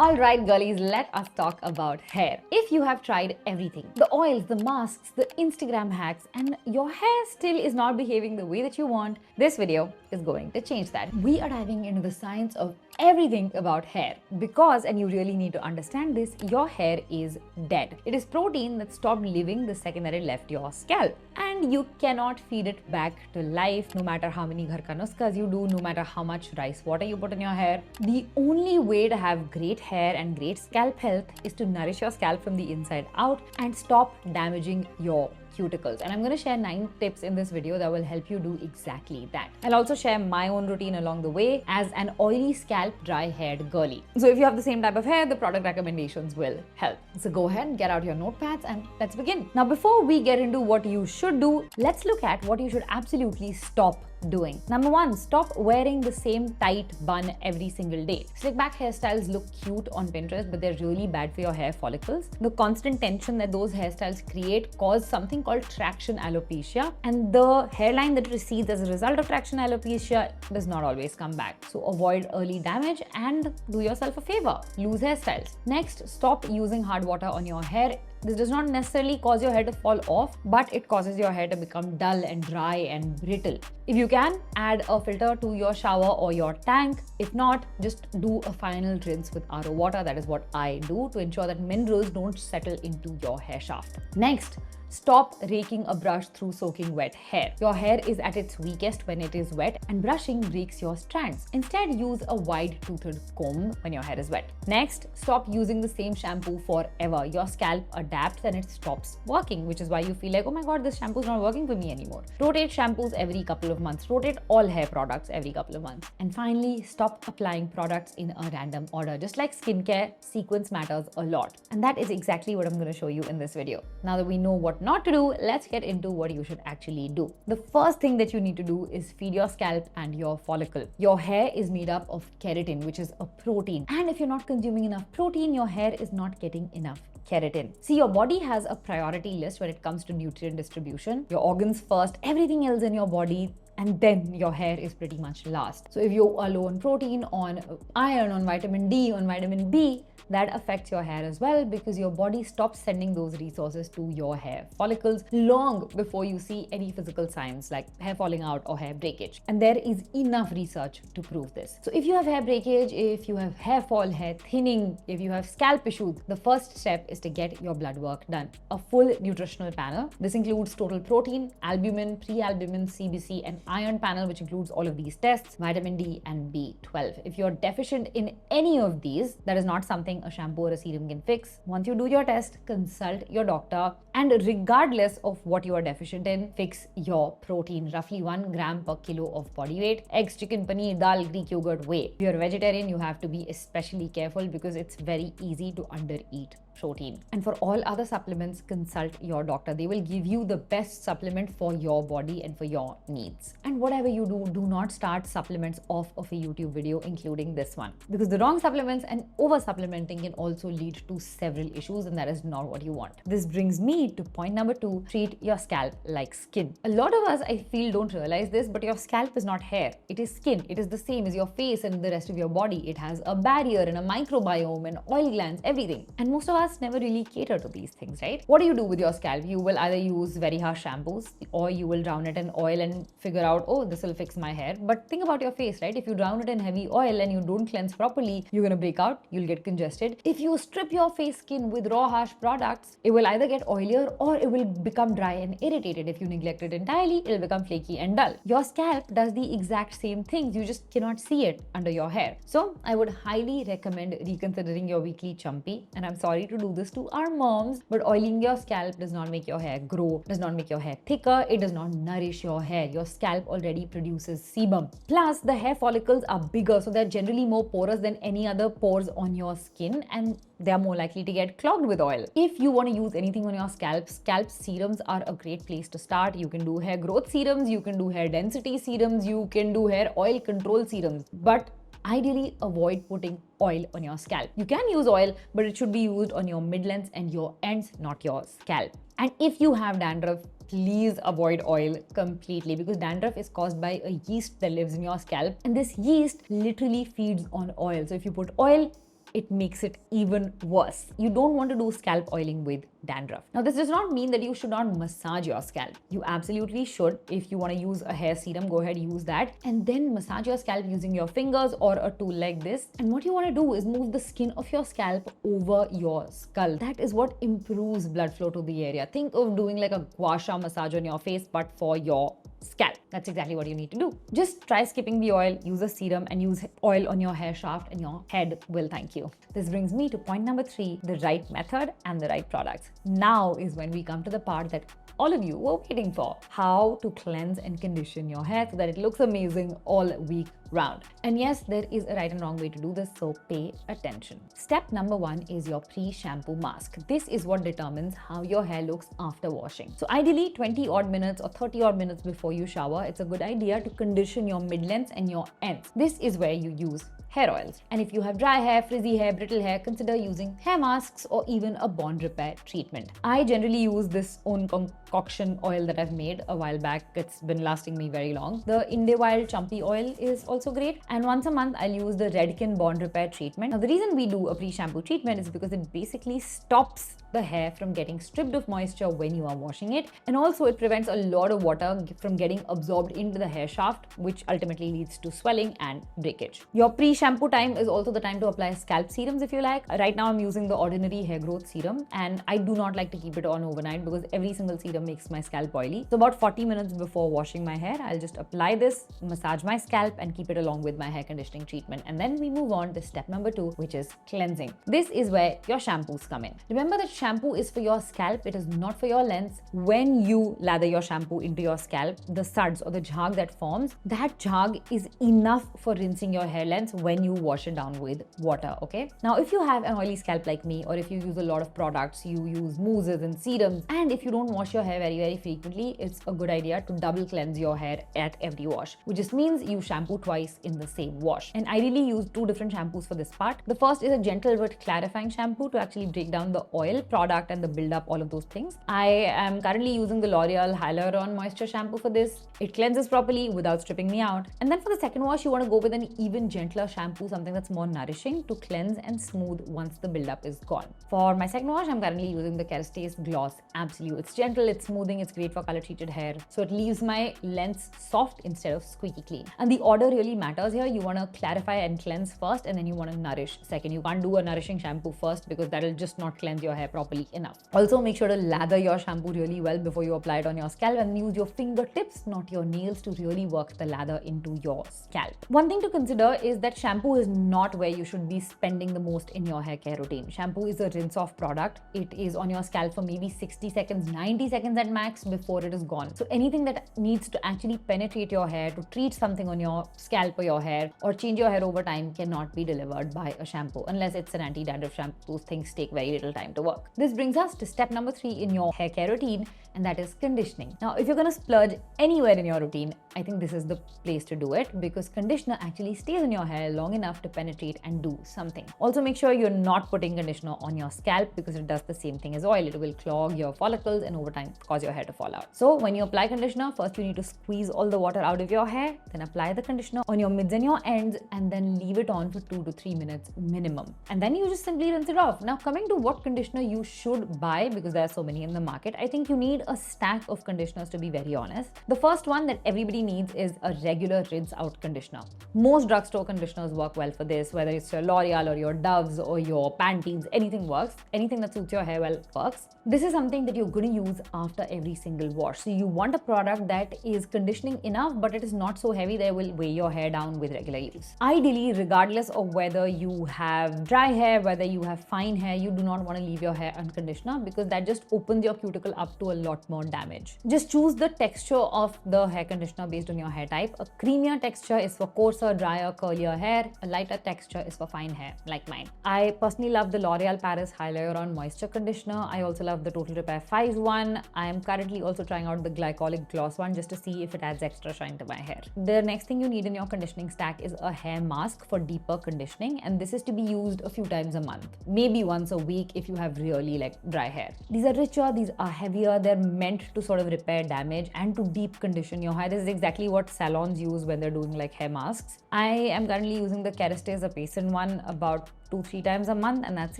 Alright girlies, let us talk about hair. If you have tried everything, the oils, the masks, the Instagram hacks, and your hair still is not behaving the way that you want, this video is going to change that. We are diving into the science of everything about hair because, and you really need to understand this, your hair is dead. It is protein that stopped living the second that it left your scalp. And you cannot feed it back to life no matter how many ghar ka nuskas you do, no matter how much rice water you put in your hair. The only way to have great hair and great scalp health is to nourish your scalp from the inside out and stop damaging your cuticles. And I'm going to share 9 tips in this video that will help you do exactly that. I'll also share my own routine along the way as an oily scalp, dry haired girly. So if you have the same type of hair, the product recommendations will help. So go ahead and get out your notepads and let's begin. Now, before we get into what you should do, let's look at what you should absolutely stop doing. Number 1, stop wearing the same tight bun every single day. Slick back hairstyles look cute on Pinterest, but they're really bad for your hair follicles. The constant tension that those hairstyles create cause something called traction alopecia, and the hairline that recedes as a result of traction alopecia does not always come back. So avoid early damage and do yourself a favor, lose hairstyles. Next, stop using hard water on your hair. This does not necessarily cause your hair to fall off, but it causes your hair to become dull and dry and brittle. If you can, add a filter to your shower or your tank. If not, just do a final rinse with RO water. That is what I do to ensure that minerals don't settle into your hair shaft. Next, stop raking a brush through soaking wet hair. Your hair is at its weakest when it is wet, and brushing breaks your strands. Instead, use a wide-toothed comb when your hair is wet. Next, stop using the same shampoo forever. Your scalp adapts and it stops working, which is why you feel like, oh my god, this shampoo is not working for me anymore. Rotate shampoos every couple of months. Rotate all hair products every couple of months. And finally, stop applying products in a random order. Just like skincare, sequence matters a lot. And that is exactly what I'm going to show you in this video. Now that we know what not to do, let's get into what you should actually do. The first thing that you need to do is feed your scalp and your follicle. Your hair is made up of keratin, which is a protein. And if you're not consuming enough protein, your hair is not getting enough keratin. See, your body has a priority list when it comes to nutrient distribution. Your organs first, everything else in your body, and then your hair is pretty much last. So if you are low on protein, on iron, on vitamin D, on vitamin B, that affects your hair as well because your body stops sending those resources to your hair follicles long before you see any physical signs like hair falling out or hair breakage. And there is enough research to prove this. So if you have hair breakage, if you have hair fall, hair thinning, if you have scalp issues, the first step is to get your blood work done. A full nutritional panel. This includes total protein, albumin, pre-albumin, CBC, and iron panel, which includes all of these tests, vitamin D and B12. If you're deficient in any of these, that is not something a shampoo or a serum can fix. Once you do your test, consult your doctor, and regardless of what you are deficient in, fix your protein, roughly 1 gram per kilo of body weight. Eggs, chicken, paneer, dal, Greek yogurt, whey. If you're a vegetarian, you have to be especially careful because it's very easy to undereat protein. And for all other supplements, consult your doctor. They will give you the best supplement for your body and for your needs. And whatever you do, do not start supplements off of a YouTube video, including this one, because the wrong supplements and over supplementing can also lead to several issues, and that is not what you want. This brings me to point number 2, treat your scalp like skin. A lot of us, I feel, don't realize this, but your scalp is not hair. It is skin. It is the same as your face and the rest of your body. It has a barrier and a microbiome and oil glands, everything. And most of us never really cater to these things, right? What do you do with your scalp? You will either use very harsh shampoos or you will drown it in oil and figure out, oh, this will fix my hair. But think about your face, right? If you drown it in heavy oil and you don't cleanse properly, you're gonna break out, you'll get congested. If you strip your face skin with raw harsh products, it will either get oilier or it will become dry and irritated. If you neglect it entirely, it'll become flaky and dull. Your scalp does the exact same things, you just cannot see it under your hair. So I would highly recommend reconsidering your weekly champi. And I'm sorry to do this to our moms, but oiling your scalp does not make your hair grow, does not make your hair thicker, it does not nourish your hair. Your scalp already produces sebum. Plus, the hair follicles are bigger, so they're generally more porous than any other pores on your skin, and they're more likely to get clogged with oil. If you want to use anything on your scalp, scalp serums are a great place to start. You can do hair growth serums, you can do hair density serums, you can do hair oil control serums, but ideally avoid putting oil on your scalp. You can use oil, but it should be used on your mid-lengths and your ends, not your scalp. And if you have dandruff, please avoid oil completely, because dandruff is caused by a yeast that lives in your scalp, and this yeast literally feeds on oil. So if you put oil, it makes it even worse. You don't want to do scalp oiling with dandruff. Now, this does not mean that you should not massage your scalp. You absolutely should. If you want to use a hair serum, go ahead, use that, and then massage your scalp using your fingers or a tool like this. And what you want to do is move the skin of your scalp over your skull. That is what improves blood flow to the area. Think of doing like a gua sha massage on your face, but for your scalp. That's exactly what you need to do. Just try skipping the oil, use a serum, and use oil on your hair shaft, and your head will thank you. This brings me to point number 3, the right method and the right products. Now is when we come to the part that all of you were waiting for: how to cleanse and condition your hair so that it looks amazing all week round. And yes, there is a right and wrong way to do this, so pay attention. Step number 1 is your pre-shampoo mask. This is what determines how your hair looks after washing. So ideally 20 odd minutes or 30 odd minutes before you shower, it's a good idea to condition your mid-lengths and your ends. This is where you use hair oils. And if you have dry hair, frizzy hair, brittle hair, consider using hair masks or even a bond repair treatment. I generally use this own concoction oil that I've made a while back. It's been lasting me very long. The Inde Wild Champi Oil is also great. And once a month, I'll use the Redken bond repair treatment. Now, the reason we do a pre-shampoo treatment is because it basically stops the hair from getting stripped of moisture when you are washing it, and also it prevents a lot of water from getting absorbed into the hair shaft, which ultimately leads to swelling and breakage. Your pre-shampoo time is also the time to apply scalp serums if you like. Right now I'm using the ordinary hair growth serum, and I do not like to keep it on overnight because every single serum makes my scalp oily. So about 40 minutes before washing my hair, I'll just apply this, massage my scalp, and keep it along with my hair conditioning treatment. And then we move on to step number 2, which is cleansing. This is where your shampoos come in. Remember that shampoo is for your scalp, it is not for your lengths. When you lather your shampoo into your scalp, the suds or the jhag that forms, that jhag is enough for rinsing your hair lengths when you wash it down with water, okay? Now, if you have an oily scalp like me, or if you use a lot of products, you use mousses and serums, and if you don't wash your hair very frequently, it's a good idea to double cleanse your hair at every wash, which just means you shampoo twice in the same wash. And I really use 2 different shampoos for this part. The first is a gentle but clarifying shampoo to actually break down the oil product and the build-up, all of those things. I am currently using the L'Oreal Hyaluron Moisture shampoo for this. It cleanses properly without stripping me out. And then for the second wash, you want to go with an even gentler shampoo, something that's more nourishing to cleanse and smooth once the build-up is gone. For my second wash, I'm currently using the Kérastase Gloss Absolu. It's gentle, it's smoothing, it's great for color-treated hair. So it leaves my lengths soft instead of squeaky clean. And the order really matters here. You want to clarify and cleanse first, and then you want to nourish second. You can't do a nourishing shampoo first because that'll just not cleanse your hair properly enough. Also, make sure to lather your shampoo really well before you apply it on your scalp, and use your fingertips, not your nails, to really work the lather into your scalp. One thing to consider is that shampoo is not where you should be spending the most in your hair care routine. Shampoo is a rinse-off product. It is on your scalp for maybe 60 seconds, 90 seconds at max before it is gone. So anything that needs to actually penetrate your hair, to treat something on your scalp or your hair, or change your hair over time, cannot be delivered by a shampoo unless it's an anti-dandruff shampoo. Those things take very little time to work. This brings us to step number 3 in your hair care routine, and that is conditioning. Now, if you're going to splurge anywhere in your routine, I think this is the place to do it, because conditioner actually stays in your hair long enough to penetrate and do something. Also, make sure you're not putting conditioner on your scalp, because it does the same thing as oil. It will clog your follicles and over time cause your hair to fall out. So when you apply conditioner, first you need to squeeze all the water out of your hair, then apply the conditioner on your mids and your ends, and then leave it on for 2 to 3 minutes minimum. And then you just simply rinse it off. Now, coming to what conditioner you should buy, because there are so many in the market, I think you need a stack of conditioners, to be very honest. The first one that everybody needs is a regular rinse out conditioner. Most drugstore conditioners work well for this, whether it's your L'Oreal or your Doves or your Pantenes, anything works. Anything that suits your hair well works. This is something that you're going to use after every single wash. So you want a product that is conditioning enough, but it is not so heavy that it will weigh your hair down with regular use. Ideally, regardless of whether you have dry hair, whether you have fine hair, you do not want to leave your hair unconditioned, because that just opens your cuticle up to a lot more damage. Just choose the texture of the hair conditioner based on your hair type. A creamier texture is for coarser, drier, curlier hair. A lighter texture is for fine hair, like mine. I personally love the L'Oreal Paris Hyaluron Moisture Conditioner. I also love the Total Repair 5's one. I am currently also trying out the Glycolic Gloss one just to see if it adds extra shine to my hair. The next thing you need in your conditioning stack is a hair mask for deeper conditioning, and this is to be used a few times a month, maybe once a week if you have really dry hair. These are richer, these are heavier, they're meant to sort of repair damage and to deep condition your hair. This is exactly what salons use when they're doing hair masks. I am currently using the Kérastase Bain one, about 2-3 times a month, and that's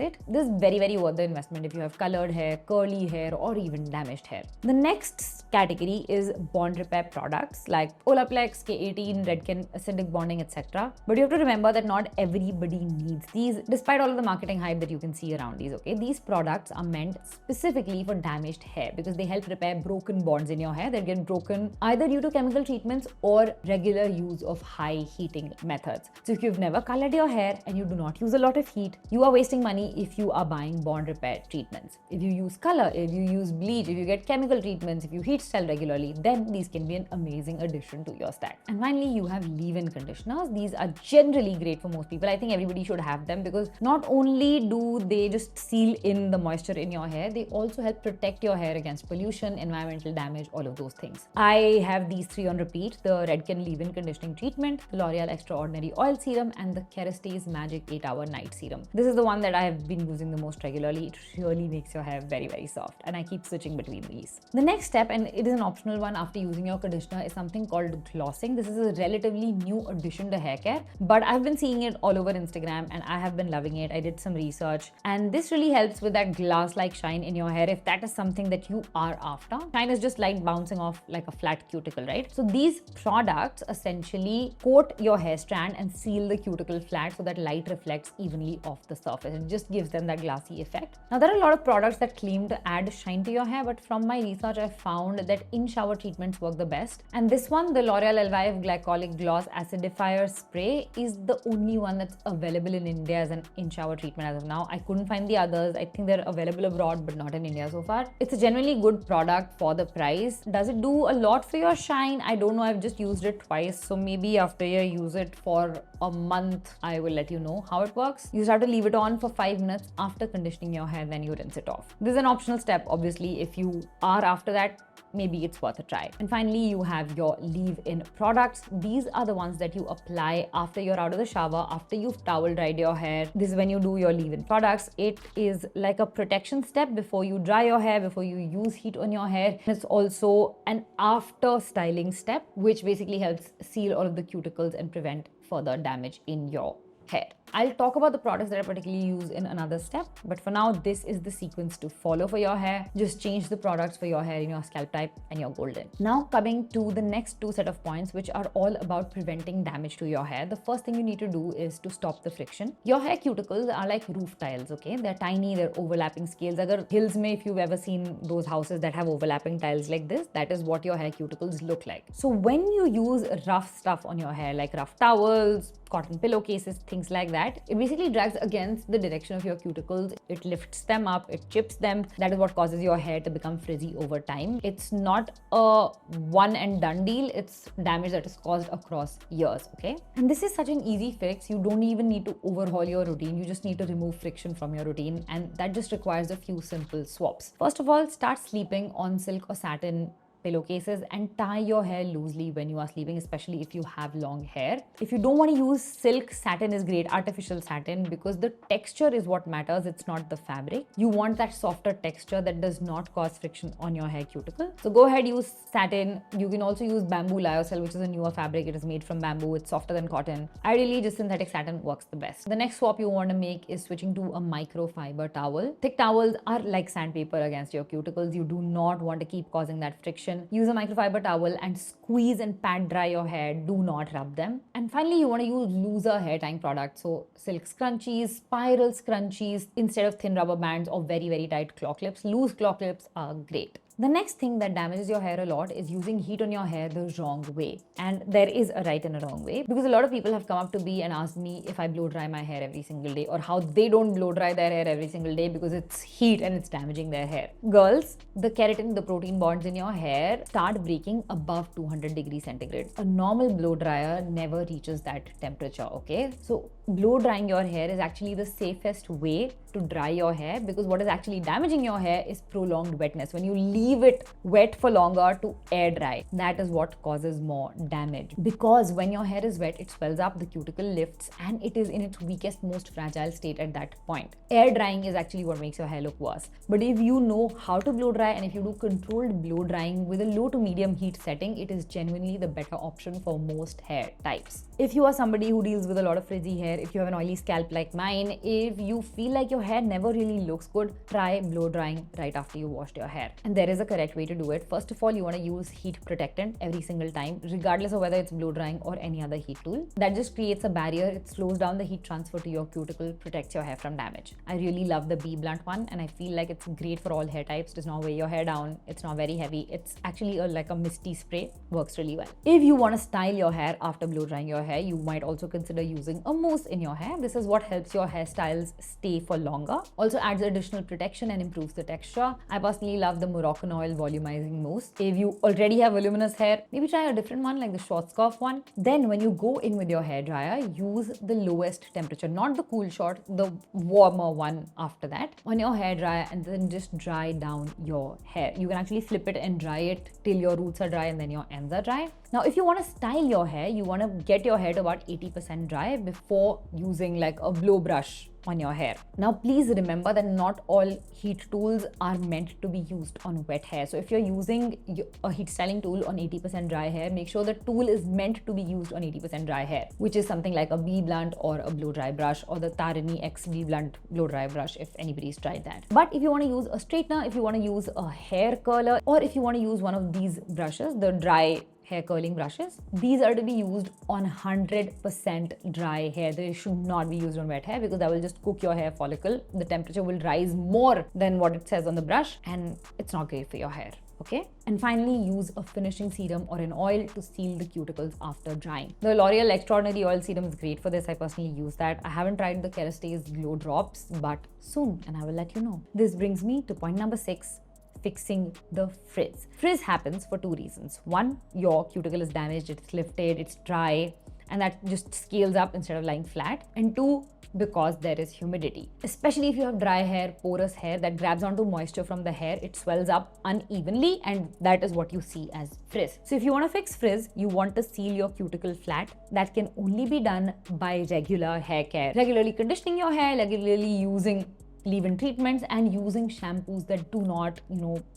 it. This is very worth the investment if you have colored hair, curly hair, or even damaged hair. The next category is bond repair products like Olaplex, K18, Redken Acidic Bonding, etc. But you have to remember that not everybody needs these, despite all of the marketing hype that you can see around these, okay? These products are meant specifically for damaged hair because they help repair broken bonds in your hair that get broken either due to chemical treatments or regular use of high heating methods. So if you've never colored your hair and you do not use a lot of heat, you are wasting money if you are buying bond repair treatments. If you use color, if you use bleach, if you get chemical treatments, if you heat style regularly, then these can be an amazing addition to your stack. And finally, you have leave-in conditioners. These are generally great for most people. I think everybody should have them because not only do they just seal in the moisture in your hair, they also help protect your hair against pollution, environmental damage, all of those things. I have these 3 on repeat: the Redken leave-in conditioning treatment, the L'Oreal Extraordinary Oil Serum, and the Kérastase Magic 8-Hour Night Serum. This is the one that I have been using the most regularly. It really makes your hair very soft, and I keep switching between these. The next step, and it is an optional one after using your conditioner, is something called glossing. This is a relatively new addition to hair care, but I've been seeing it all over Instagram and I have been loving it. I did some research, and this really helps with that glass-like shine in your hair if that is something that you are after. Shine is just light bouncing off like a flat cuticle, right? So these products essentially coat your hair strand and seal the cuticle flat so that light reflects evenly off the surface. It just gives them that glassy effect. Now, there are a lot of products that claim to add shine to your hair, but from my research, I found that in-shower treatments work the best. And this one, the L'Oreal Elvive Glycolic Gloss Acidifier Spray, is the only one that's available in India as an in-shower treatment as of now. I couldn't find the others. I think they're available abroad, but not in India so far. It's a generally good product for the price. Does it do a lot for your shine? I don't know. I've just used it twice. So maybe after you use it for a month, I will let you know how it works. You just have to leave it on for 5 minutes after conditioning your hair, then you rinse it off. This is an optional step, obviously. If you are after that, maybe it's worth a try. And finally, you have your leave-in products. These are the ones that you apply after you're out of the shower, after you've towel dried your hair. This is when you do your leave-in products. It is like a protection step before you dry your hair, before you use heat on your hair. It's also an after styling step, which basically helps seal all of the cuticles and prevent further damage in your hair. I'll talk about the products that I particularly use in another step, but for now, this is the sequence to follow for your hair. Just change the products for your hair in your scalp type and you're golden. Now coming to the next 2 set of points, which are all about preventing damage to your hair. The first thing you need to do is to stop the friction. Your hair cuticles are like roof tiles, okay? They're tiny, they're overlapping scales. Agar hills mein, if you've ever seen those houses that have overlapping tiles like this, that is what your hair cuticles look like. So when you use rough stuff on your hair, like rough towels, cotton pillowcases, things like that, it basically drags against the direction of your cuticles. It lifts them up, it chips them. That is what causes your hair to become frizzy over time. It's not a one and done deal. It's damage that is caused across years, okay? And this is such an easy fix. You don't even need to overhaul your routine. You just need to remove friction from your routine, and that just requires a few simple swaps. First of all, start sleeping on silk or satin pillowcases and tie your hair loosely when you are sleeping, especially if you have long hair. If you don't want to use silk, satin is great, artificial satin, because the texture is what matters, it's not the fabric. You want that softer texture that does not cause friction on your hair cuticle. So go ahead, use satin. You can also use bamboo lyocell, which is a newer fabric. It is made from bamboo. It's softer than cotton. Ideally, just synthetic satin works the best. The next swap you want to make is switching to a microfiber towel. Thick towels are like sandpaper against your cuticles. You do not want to keep causing that friction. Use a microfiber towel and squeeze and pat dry your hair. Do not rub them. And finally, you want to use looser hair tying products. So silk scrunchies, spiral scrunchies instead of thin rubber bands or very tight claw clips. Loose claw clips are great. The next thing that damages your hair a lot is using heat on your hair the wrong way. And there is a right and a wrong way, because a lot of people have come up to me and asked me if I blow dry my hair every single day, or how they don't blow dry their hair every single day because it's heat and it's damaging their hair. Girls, the keratin, the protein bonds in your hair start breaking above 200 degrees centigrade. A normal blow dryer never reaches that temperature, okay? So blow drying your hair is actually the safest way to dry your hair, because what is actually damaging your hair is prolonged wetness. When you leave it wet for longer to air dry, that is what causes more damage. Because when your hair is wet, it swells up, the cuticle lifts, and it is in its weakest, most fragile state at that point. Air drying is actually what makes your hair look worse. But if you know how to blow dry, and if you do controlled blow drying with a low to medium heat setting, it is genuinely the better option for most hair types. If you are somebody who deals with a lot of frizzy hair, if you have an oily scalp like mine, if you feel like your hair never really looks good, try blow drying right after you washed your hair. And there is a correct way to do it. First of all, you want to use heat protectant every single time, regardless of whether it's blow drying or any other heat tool. That just creates a barrier. It slows down the heat transfer to your cuticle, protects your hair from damage. I really love the Bee Blunt one, and I feel like it's great for all hair types. Does not weigh your hair down. It's not very heavy. It's actually like a misty spray. Works really well. If you want to style your hair after blow drying your hair, you might also consider using a mousse in your hair. This is what helps your hairstyles stay for longer. Also adds additional protection and improves the texture. I personally love the Moroccan oil volumizing mousse. If you already have voluminous hair, maybe try a different one like the Schwarzkopf one. Then when you go in with your hairdryer, use the lowest temperature, not the cool shot, the warmer one after that on your hairdryer, and then just dry down your hair. You can actually flip it and dry it till your roots are dry and then your ends are dry. Now, if you want to style your hair, you want to get your hair to about 80% dry before using like a blow brush on your hair. Now, please remember that not all heat tools are meant to be used on wet hair. So if you're using a heat styling tool on 80% dry hair, make sure the tool is meant to be used on 80% dry hair, which is something like a Bee Blunt or a blow dry brush, or the Tarini X Bee Blunt blow dry brush if anybody's tried that. But if you want to use a straightener, if you want to use a hair curler, or if you want to use one of these brushes, the dry hair curling brushes, these are to be used on 100% dry hair. They should not be used on wet hair, because that will just cook your hair follicle. The temperature will rise more than what it says on the brush, and it's not great for your hair. Okay? And finally, use a finishing serum or an oil to seal the cuticles after drying. The L'Oreal Extraordinary Oil Serum is great for this. I personally use that. I haven't tried the Kérastase Glow Drops, but soon, and I will let you know. This brings me to point number 6. Fixing the frizz. Frizz happens for two reasons. One, your cuticle is damaged, it's lifted, it's dry, and that just scales up instead of lying flat. And two, because there is humidity. Especially if you have dry hair, porous hair that grabs onto moisture from the hair, it swells up unevenly, and that is what you see as frizz. So if you want to fix frizz, you want to seal your cuticle flat. That can only be done by regular hair care. Regularly conditioning your hair, regularly using leave-in treatments, and using shampoos that do not,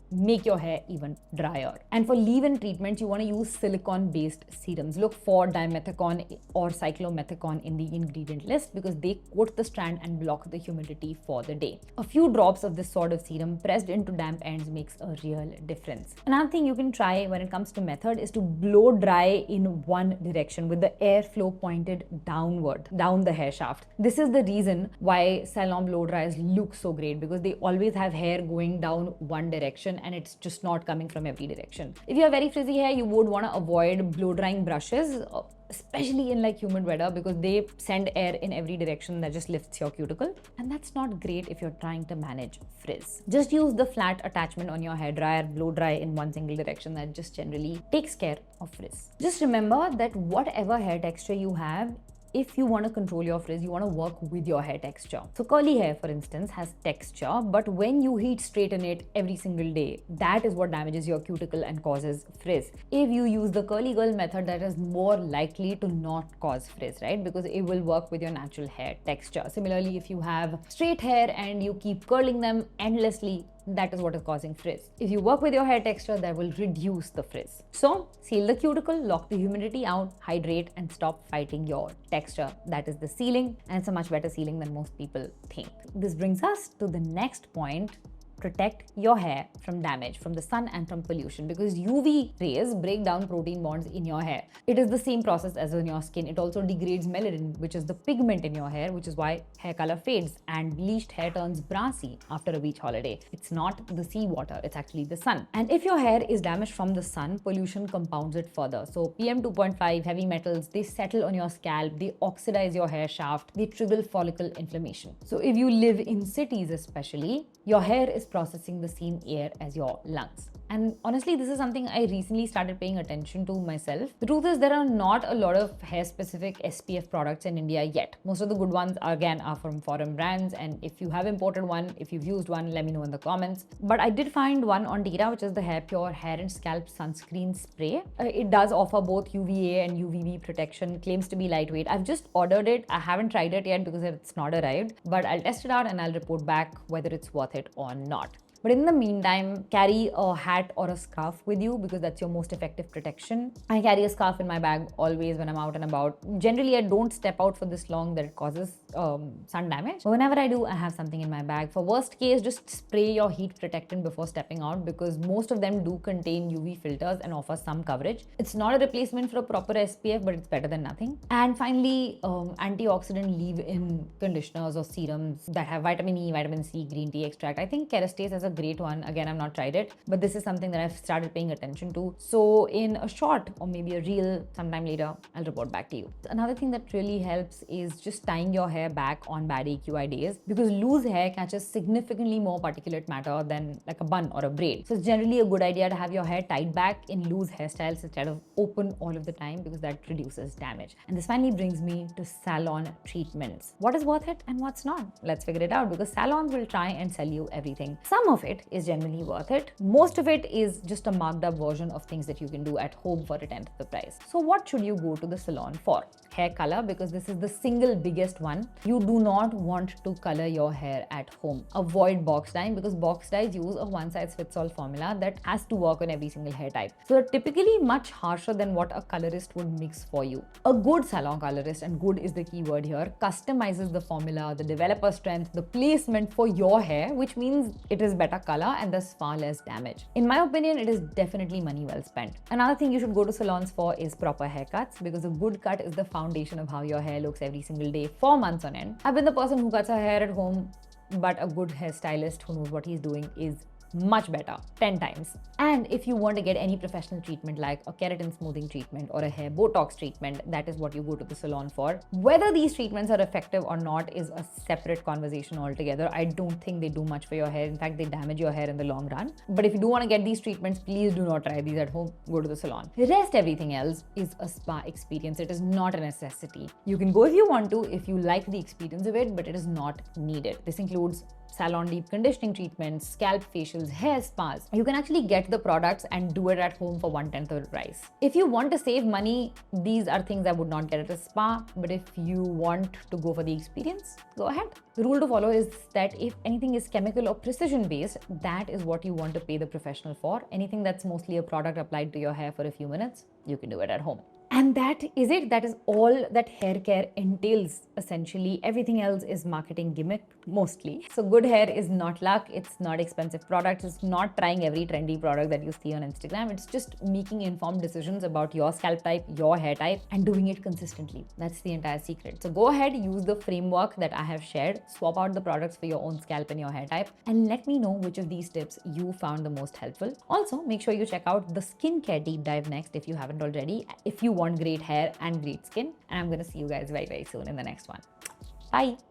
make your hair even drier. And for leave-in treatments, you want to use silicone-based serums. Look for dimethicone or cyclomethicone in the ingredient list, because they coat the strand and block the humidity for the day. A few drops of this sort of serum pressed into damp ends makes a real difference. Another thing you can try when it comes to method is to blow dry in one direction with the airflow pointed downward, down the hair shaft. This is the reason why salon blow dryers look so great, because they always have hair going down one direction, and it's just not coming from every direction. If you have very frizzy hair, you would want to avoid blow drying brushes, especially in like humid weather, because they send air in every direction that just lifts your cuticle, and that's not great if you're trying to manage frizz. Just use the flat attachment on your hairdryer, blow dry in one single direction. That just generally takes care of frizz. Just remember that whatever hair texture you have, if you want to control your frizz, you want to work with your hair texture. So curly hair, for instance, has texture, but when you heat straighten it every single day, that is what damages your cuticle and causes frizz. If you use the curly girl method, that is more likely to not cause frizz, right? Because it will work with your natural hair texture. Similarly, if you have straight hair and you keep curling them endlessly, that is what is causing frizz. If you work with your hair texture, that will reduce the frizz. So seal the cuticle, lock the humidity out, hydrate, and stop fighting your texture. That is the sealing, and it's a much better sealing than most people think. This brings us to the next point. Protect your hair from damage from the sun and from pollution, because UV rays break down protein bonds in your hair. It is the same process as on your skin. It also degrades melanin, which is the pigment in your hair, which is why hair color fades and bleached hair turns brassy after a beach holiday. It's not the seawater, it's actually the sun. And if your hair is damaged from the sun, pollution compounds it further. So PM 2.5, heavy metals, they settle on your scalp, they oxidize your hair shaft, they trigger follicle inflammation. So if you live in cities especially, your hair is processing the same air as your lungs. And honestly, this is something I recently started paying attention to myself. The truth is, there are not a lot of hair-specific SPF products in India yet. Most of the good ones, again, are from foreign brands. And if you have imported one, if you've used one, let me know in the comments. But I did find one on Dahiya, which is the Hair Pure Hair and Scalp Sunscreen Spray. It does offer both UVA and UVB protection, claims to be lightweight. I've just ordered it. I haven't tried it yet because it's not arrived. But I'll test it out and I'll report back whether it's worth it or not. But in the meantime, carry a hat or a scarf with you because that's your most effective protection. I carry a scarf in my bag always when I'm out and about. Generally, I don't step out for this long that it causes sun damage. But whenever I do, I have something in my bag. For worst case, just spray your heat protectant before stepping out because most of them do contain UV filters and offer some coverage. It's not a replacement for a proper SPF, but it's better than nothing. And finally, antioxidant leave-in conditioners or serums that have vitamin E, vitamin C, green tea extract. I think Kérastase has a great one. Again, I've not tried it, but this is something that I've started paying attention to. So in a short or maybe a reel sometime later, I'll report back to you. Another thing that really helps is just tying your hair back on bad AQI days because loose hair catches significantly more particulate matter than like a bun or a braid. So it's generally a good idea to have your hair tied back in loose hairstyles instead of open all of the time because that reduces damage. And this finally brings me to salon treatments. What is worth it and what's not? Let's figure it out because salons will try and sell you everything. Some of it is genuinely worth it. Most of it is just a marked up version of things that you can do at home for a tenth of the price. So what should you go to the salon for? Hair color, because this is the single biggest one. You do not want to color your hair at home. Avoid box dyeing because box dyes use a one-size-fits-all formula that has to work on every single hair type. So they're typically much harsher than what a colorist would mix for you. A good salon colorist, and good is the key word here, customizes the formula, the developer strength, the placement for your hair, which means it is better color and thus far less damage. In my opinion, it is definitely money well spent. Another thing you should go to salons for is proper haircuts because a good cut is the foundation of how your hair looks every single day for months on end. I've been the person who cuts her hair at home, but a good hairstylist who knows what he's doing is much better, 10 times. And if you want to get any professional treatment like a keratin smoothing treatment or a hair Botox treatment, that is what you go to the salon for. Whether these treatments are effective or not is a separate conversation altogether. I don't think they do much for your hair. In fact, they damage your hair in the long run. But if you do want to get these treatments, please do not try these at home. Go to the salon. The rest, everything else is a spa experience. It is not a necessity. You can go if you want to, if you like the experience of it, but it is not needed. This includes salon deep conditioning treatments, scalp facials, hair spas. You can actually get the products and do it at home for 1/10 of the price. If you want to save money, these are things I would not get at a spa, but if you want to go for the experience, go ahead. The rule to follow is that if anything is chemical or precision based, that is what you want to pay the professional for. Anything that's mostly a product applied to your hair for a few minutes, you can do it at home. And that is it. That is all that hair care entails, essentially. Everything else is marketing gimmick, mostly. So good hair is not luck. It's not expensive products. It's not trying every trendy product that you see on Instagram. It's just making informed decisions about your scalp type, your hair type, and doing it consistently. That's the entire secret. So go ahead, use the framework that I have shared, swap out the products for your own scalp and your hair type, and let me know which of these tips you found the most helpful. Also, make sure you check out the skincare deep dive next if you haven't already. If you want great hair and great skin, and I'm going to see you guys very, very soon in the next one. Bye.